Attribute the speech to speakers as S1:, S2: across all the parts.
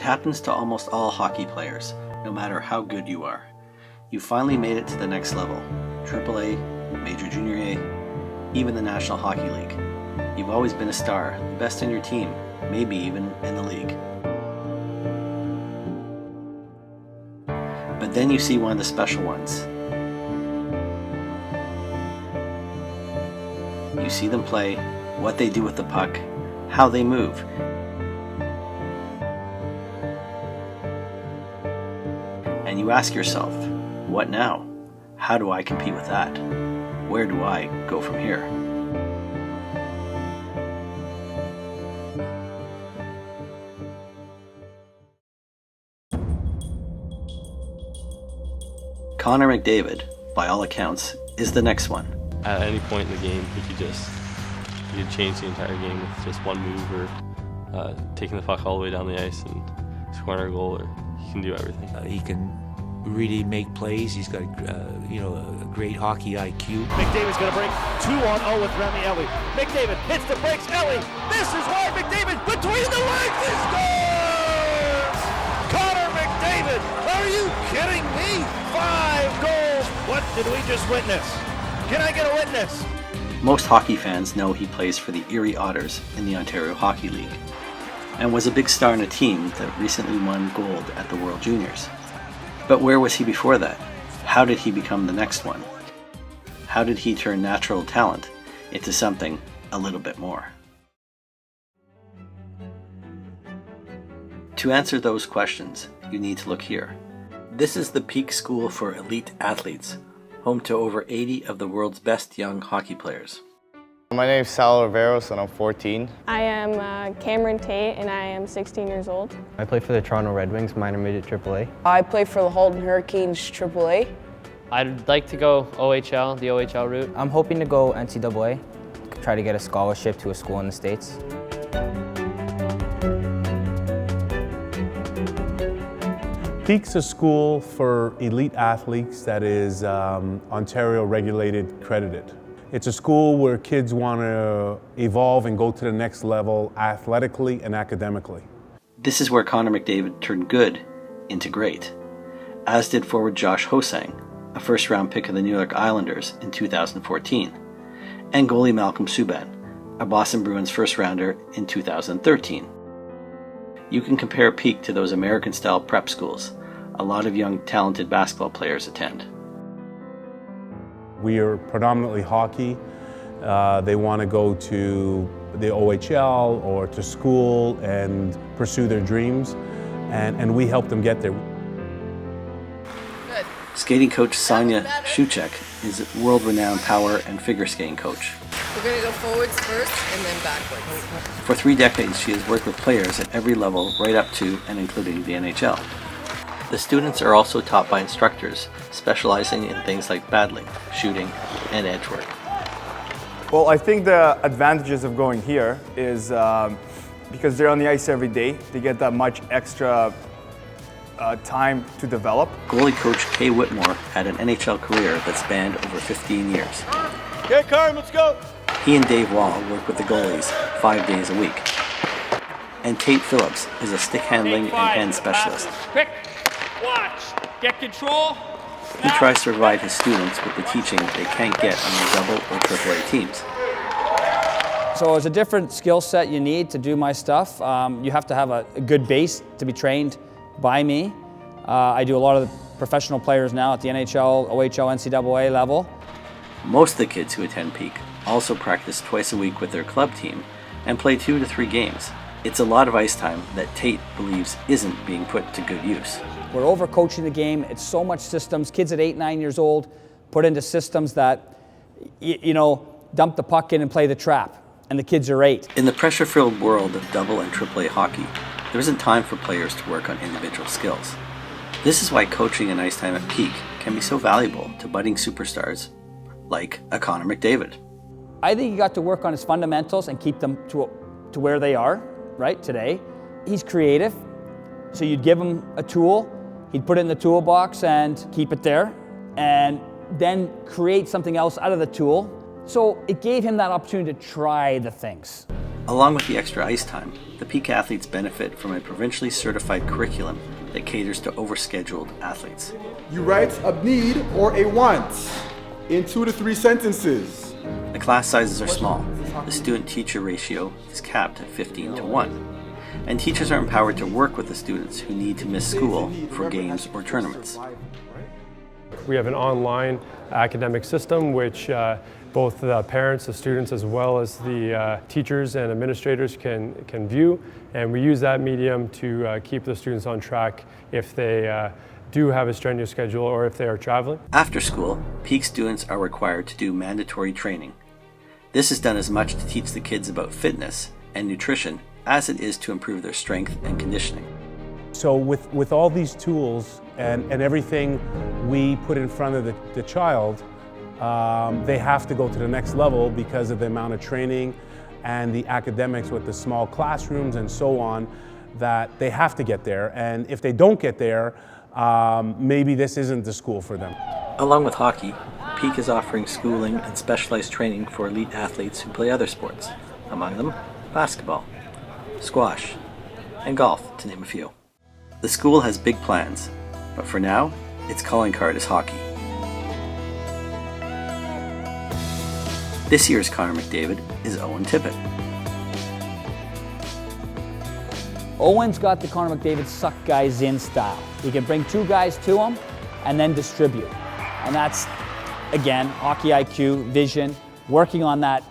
S1: happens to almost all hockey players, no matter how good you are. You finally made it to the next level, AAA, Major Junior A, even the National Hockey League. You've always been a star, the best in your team, maybe even in the league. But then you see one of the special ones. You see them play, what they do with the puck, how they move. And you ask yourself, what now? How do I compete with that? Where do I go from here? Connor McDavid, by all accounts, is the next one.
S2: At any point in the game, he could change the entire game with just one move or taking the puck all the way down the ice and scoring a goal. Or he can do everything.
S3: He can really make plays. He's got a great hockey IQ.
S4: McDavid's going to break 2-on-0 with Remy Ellie. McDavid hits the brakes. Ellie, this is why McDavid between the legs. He scores! Connor McDavid, are you kidding me? 5 goals. What did we just witness? Can I get a witness?
S1: Most hockey fans know he plays for the Erie Otters in the Ontario Hockey League, and was a big star in a team that recently won gold at the World Juniors. But where was he before that? How did he become the next one? How did he turn natural talent into something a little bit more? To answer those questions, you need to look here. This is the Peac School for Elite Athletes, home to over 80 of the world's best young hockey players.
S5: My name is Sal Riveros and I'm 14.
S6: I am Cameron Tate and I am 16 years old.
S7: I play for the Toronto Red Wings, minor midget AAA.
S8: I play for the Halton Hurricanes AAA.
S9: I'd like to go OHL, the OHL route.
S7: I'm hoping to go NCAA, try to get a scholarship to a school in the States.
S10: Peac's a school for elite athletes that is Ontario regulated, credited. It's a school where kids want to evolve and go to the next level athletically and academically.
S1: This is where Connor McDavid turned good into great, as did forward Josh Hosang, a first-round pick of the New York Islanders in 2014, and goalie Malcolm Subban, a Boston Bruins first-rounder in 2013. You can compare Peac to those American-style prep schools a lot of young, talented basketball players attend.
S10: We are predominantly hockey. They want to go to the OHL or to school and pursue their dreams, and we help them get there.
S6: Good.
S1: Skating coach Sonia Shuchek is a world-renowned power and figure skating coach.
S6: We're going to go forwards first and then backwards.
S1: For 3 decades, she has worked with players at every level right up to and including the NHL. The students are also taught by instructors specializing in things like paddling, shooting, and edge work.
S5: Well, I think the advantages of going here is because they're on the ice every day, they get that much extra time to develop.
S1: Goalie coach Kay Whitmore had an NHL career that spanned over 15 years.
S4: Okay, Carm, let's go.
S1: He and Dave Wall work with the goalies 5 days a week. And Tate Phillips is a stick handling and hand specialist.
S4: Quick, watch, get control.
S1: He tries to provide his students with the teaching they can't get on their double or AAA teams.
S11: So it's a different skill set you need to do my stuff. You have to have a good base to be trained by me. I do a lot of the professional players now at the NHL, OHL, NCAA level.
S1: Most of the kids who attend Peac also practice twice a week with their club team and play 2 to 3 games. It's a lot of ice time that Tate believes isn't being put to good use.
S11: We're overcoaching the game. It's so much systems. Kids at 8, 9 years old put into systems that, dump the puck in and play the trap. And the kids are 8.
S1: In the pressure-filled world of double and AAA hockey, there isn't time for players to work on individual skills. This is why coaching and ice time at Peac can be so valuable to budding superstars like a Connor McDavid.
S11: I think he got to work on his fundamentals and keep them to where they are, right, today. He's creative, so you'd give him a tool, he'd put it in the toolbox and keep it there, and then create something else out of the tool. So it gave him that opportunity to try the things.
S1: Along with the extra ice time, the Peak athletes benefit from a provincially certified curriculum that caters to overscheduled athletes.
S12: You write a need or a want in 2 to 3 sentences.
S1: The class sizes are small. The student-teacher ratio is capped at 15:1. And teachers are empowered to work with the students who need to miss school for games or tournaments.
S13: We have an online academic system which both the parents, the students, as well as the teachers and administrators can view, and we use that medium to keep the students on track if they do have a strenuous schedule or if they are traveling.
S1: After school, Peak students are required to do mandatory training. This is done as much to teach the kids about fitness and nutrition as it is to improve their strength and conditioning.
S10: So with all these tools and everything we put in front of the child, they have to go to the next level because of the amount of training and the academics with the small classrooms and so on, that they have to get there. And if they don't get there, maybe this isn't the school for them.
S1: Along with hockey, Peak is offering schooling and specialized training for elite athletes who play other sports, among them basketball, squash, and golf, to name a few. The school has big plans, but for now, its calling card is hockey. This year's Connor McDavid is Owen Tippett.
S11: Owen's got the Connor McDavid suck guys in style. He can bring 2 guys to him and then distribute. And that's, again, hockey IQ, vision, working on that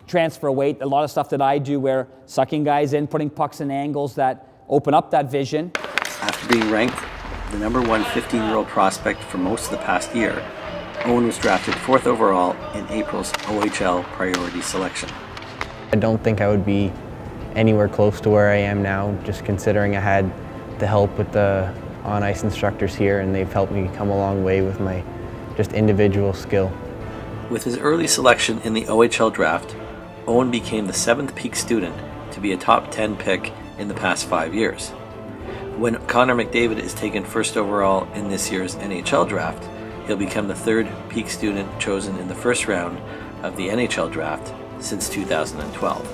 S11: transfer weight, a lot of stuff that I do where sucking guys in, putting pucks in angles that open up that vision.
S1: After being ranked the number 1 15-year-old prospect for most of the past year, Owen was drafted 4th overall in April's OHL priority selection.
S7: I don't think I would be anywhere close to where I am now, just considering I had the help with the on-ice instructors here, and they've helped me come a long way with my just individual skill.
S1: With his early selection in the OHL draft, Owen became the 7th Peak student to be a top 10 pick in the past 5 years. When Connor McDavid is taken 1st overall in this year's NHL draft, he'll become the 3rd Peak student chosen in the 1st round of the NHL draft since 2012.